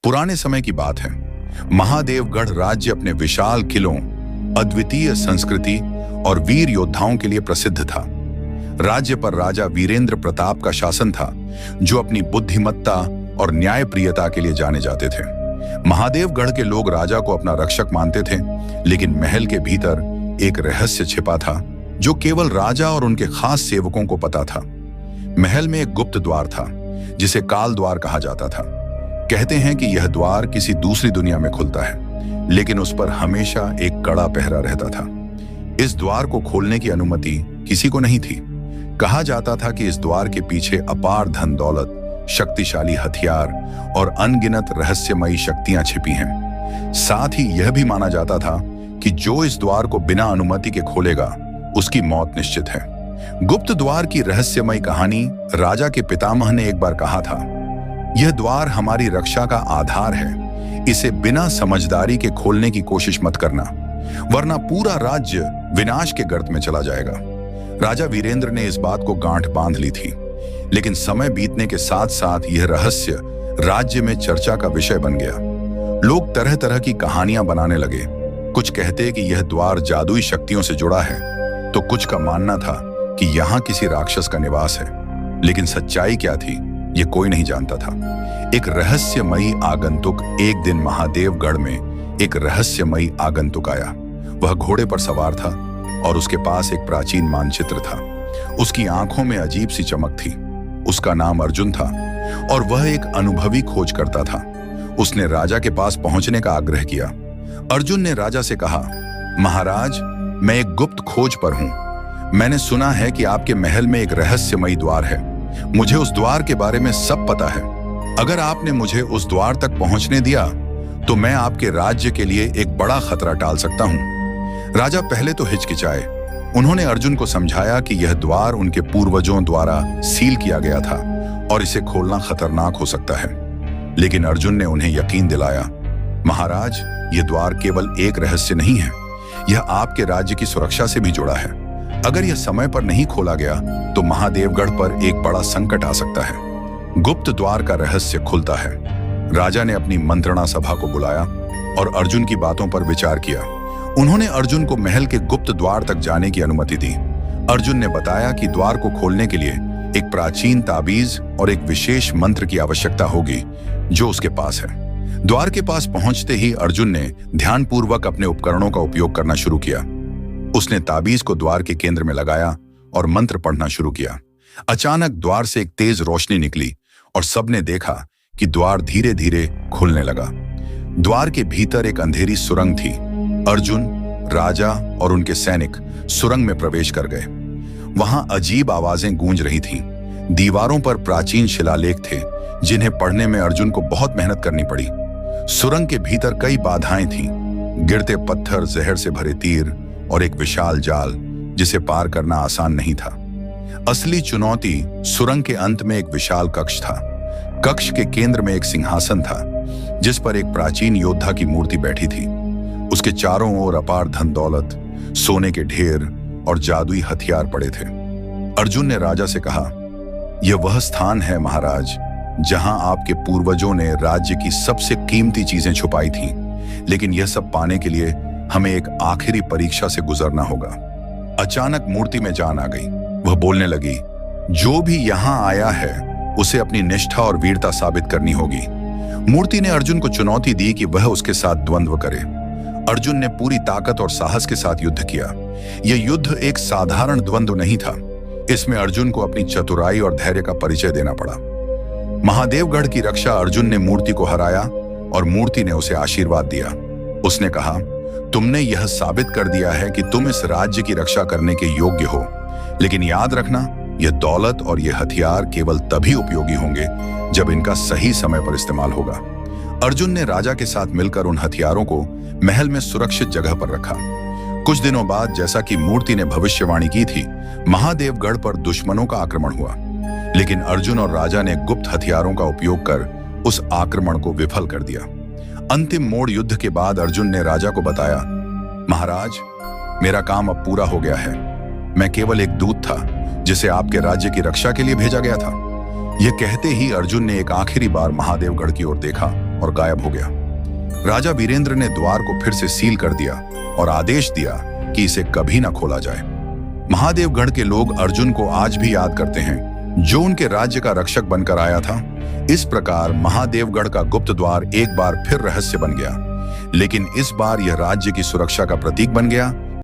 पुराने समय की बात है। महादेवगढ़ राज्य अपने विशाल किलों, अद्वितीय संस्कृति और वीर योद्धाओं के लिए प्रसिद्ध था। राज्य पर राजा वीरेंद्र प्रताप का शासन था, जो अपनी बुद्धिमत्ता और न्यायप्रियता के लिए जाने जाते थे। महादेवगढ़ के लोग राजा को अपना रक्षक मानते थे, लेकिन महल के भीतर एक रहस्य छिपा था, जो केवल राजा और उनके खास सेवकों को पता था। महल में एक गुप्त द्वार था, जिसे काल द्वार कहा जाता था। कहते हैं कि यह द्वार किसी दूसरी दुनिया में खुलता है, लेकिन उस पर हमेशा एक कड़ा पहरा रहता था। इस द्वार को खोलने की अनुमति किसी को नहीं थी। कहा जाता था कि इस द्वार के पीछे अपार धन दौलत, शक्तिशाली हथियार और अनगिनत रहस्यमयी शक्तियां छिपी हैं। साथ ही यह भी माना जाता था कि जो इस द्वार को बिना अनुमति के खोलेगा, उसकी मौत निश्चित है। गुप्त द्वार की रहस्यमयी कहानी राजा के पितामह ने एक बार कहा था, यह द्वार हमारी रक्षा का आधार है, इसे बिना समझदारी के खोलने की कोशिश मत करना, वरना पूरा राज्य विनाश के गर्त में चला जाएगा। राजा वीरेंद्र ने इस बात को गांठ बांध ली थी, लेकिन समय बीतने के साथ साथ यह रहस्य राज्य में चर्चा का विषय बन गया। लोग तरह तरह की कहानियां बनाने लगे। कुछ कहते कि यह द्वार जादुई शक्तियों से जुड़ा है, तो कुछ का मानना था कि यहाँ किसी राक्षस का निवास है। लेकिन सच्चाई क्या थी, ये कोई नहीं जानता था। एक रहस्यमयी आगंतुक एक दिन महादेवगढ़ में एक रहस्यमयी आगंतुक आया। वह घोड़े पर सवार था और उसके पास एक प्राचीन मानचित्र था। उसकी आंखों में अजीब सी चमक थी। उसका नाम अर्जुन था और वह एक अनुभवी खोज करता था। उसने राजा के पास पहुंचने का आग्रह किया। अर्जुन ने राजा से कहा, महाराज, मैं एक गुप्त खोज पर हूं। मैंने सुना है कि आपके महल में एक रहस्यमयी द्वार है। मुझे उस द्वार के बारे में सब पता है। अगर आपने मुझे उस द्वार तक पहुंचने दिया, तो मैं आपके राज्य के लिए एक बड़ा खतरा टाल सकता हूं। राजा पहले तो हिचकिचाए। उन्होंने अर्जुन को समझाया कि यह द्वार उनके पूर्वजों द्वारा सील किया गया था और इसे खोलना खतरनाक हो सकता है। लेकिन अर्जुन ने उन्हें यकीन दिलाया, महाराज, यह द्वार केवल एक रहस्य नहीं है, यह आपके राज्य की सुरक्षा से भी जुड़ा है। अगर यह समय पर नहीं खोला गया, तो महादेवगढ़ पर एक बड़ा संकट आ सकता है। गुप्त द्वार का रहस्य खुलता है। राजा ने अपनी मंत्रणा सभा को बुलाया और अर्जुन की बातों पर विचार किया। उन्होंने अर्जुन को महल के गुप्त द्वार तक जाने की अनुमति दी। अर्जुन ने बताया कि द्वार को खोलने के लिए एक प्राचीन ताबीज और एक विशेष मंत्र की आवश्यकता होगी, जो उसके पास है। द्वार के पास पहुंचते ही अर्जुन ने ध्यानपूर्वक अपने उपकरणों का उपयोग करना शुरू किया। उसने ताबीज को द्वार के केंद्र में लगाया और मंत्र पढ़ना शुरू किया। अचानक द्वार से एक तेज रोशनी निकली और सबने देखा कि द्वार धीरे धीरे खुलने लगा। द्वार के भीतर एक अंधेरी सुरंग थी। अर्जुन, राजा और उनके सैनिक सुरंग में प्रवेश कर गए। वहां अजीब आवाजें गूंज रही थीं। दीवारों पर प्राचीन शिलालेख थे, जिन्हें पढ़ने में अर्जुन को बहुत मेहनत करनी पड़ी। सुरंग के भीतर कई बाधाएं थीं, गिरते पत्थर, जहर से भरे तीर और एक विशाल जाल, जिसे पार करना आसान नहीं था। असली चुनौती सुरंग के अंत में एक विशाल कक्ष था। कक्ष के केंद्र में एक सिंहासन था, जिस पर एक प्राचीन योद्धा की मूर्ति बैठी थी। उसके चारों ओर अपार धन दौलत, सोने के ढेर और जादुई हथियार पड़े थे। अर्जुन ने राजा से कहा, यह वह स्थान है महाराज, जहां आपके पूर्वजों ने राज्य की सबसे कीमती चीजें छुपाई थीं। लेकिन यह सब पाने के लिए हमें एक आखिरी परीक्षा से गुजरना होगा। अचानक मूर्ति में जान आ गई। वह बोलने लगी, जो भी यहां आया है, उसे अपनी निष्ठा और वीरता साबित करनी होगी। मूर्ति ने अर्जुन को चुनौती दी कि वह उसके साथ द्वंद्व करे। अर्जुन ने पूरी ताकत और साहस के साथ युद्ध किया। यह युद्ध एक साधारण द्वंद्व नहीं था। इसमें अर्जुन को अपनी चतुराई और धैर्य का परिचय देना पड़ा। महादेवगढ़ की रक्षा अर्जुन ने मूर्ति को हराया और मूर्ति ने उसे आशीर्वाद दिया। उसने कहा, तुमने यह साबित कर दिया है कि तुम इस राज्य की रक्षा करने के योग्य हो। लेकिन याद रखना, यह दौलत और यह हथियार केवल तभी उपयोगी होंगे जब इनका सही समय पर इस्तेमाल होगा। अर्जुन ने राजा के साथ मिलकर उन हथियारों को महल में सुरक्षित जगह पर रखा। कुछ दिनों बाद, जैसा कि मूर्ति ने भविष्यवाणी की थी, महादेवगढ़ पर दुश्मनों का आक्रमण हुआ। लेकिन अर्जुन और राजा ने गुप्त हथियारों का उपयोग कर उस आक्रमण को विफल कर दिया। अंतिम मोड़ युद्ध के बाद अर्जुन ने राजा को बताया, महाराज, मेरा काम अब पूरा हो गया है। मैं केवल एक दूत था, जिसे आपके राज्य की रक्षा के लिए भेजा गया था। यह कहते ही अर्जुन ने एक आखिरी बार महादेवगढ़ की ओर देखा और गायब हो गया। राजा वीरेंद्र ने द्वार को फिर से सील कर दिया और आदेश दिया कि इसे कभी ना खोला जाए। महादेवगढ़ के लोग अर्जुन को आज भी याद करते हैं, जो उनके राज्य का रक्षक बनकर आया था। इस प्रकार महादेवगढ़ का गुप्त द्वार एक बार फिर रहस्य बन गया, लेकिन इस बार यह राज्य की सुरक्षा का प्रतीक बन गया